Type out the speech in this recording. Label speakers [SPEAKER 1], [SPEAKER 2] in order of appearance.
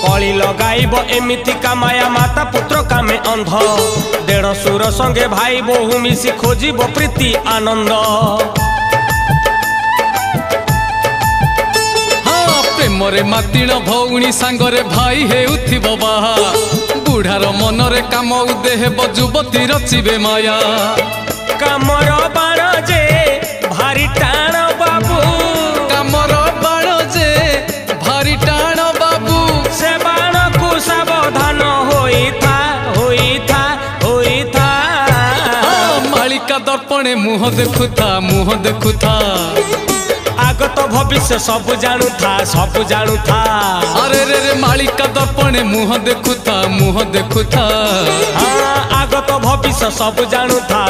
[SPEAKER 1] कली लगाइब एमितिका माया माता पुत्र कामे अंध देढ़ सुर संगे भाई बहु मिसी खोजिब प्रीति आनंद।
[SPEAKER 2] हाँ प्रेमरे मातिण भौणी सांगरे भाई हेउथिब बाहा बुढ़ार मनरे काम उदेह युवती रचिबे माया।
[SPEAKER 1] कामर बाण जे भारी टाण बाबू
[SPEAKER 2] कामर बाण जे भारी टाण बाबू
[SPEAKER 1] से बाण को सावधान होइथा होइथा होइथा।
[SPEAKER 2] मालिका दर्पणे मुह देखुथा
[SPEAKER 1] आगत भविष्य सब जानुथा।
[SPEAKER 2] अरे रे रे मालिका दर्पणे मुह देखुथा
[SPEAKER 1] हाँ आगत भविष्य सब जानुथा।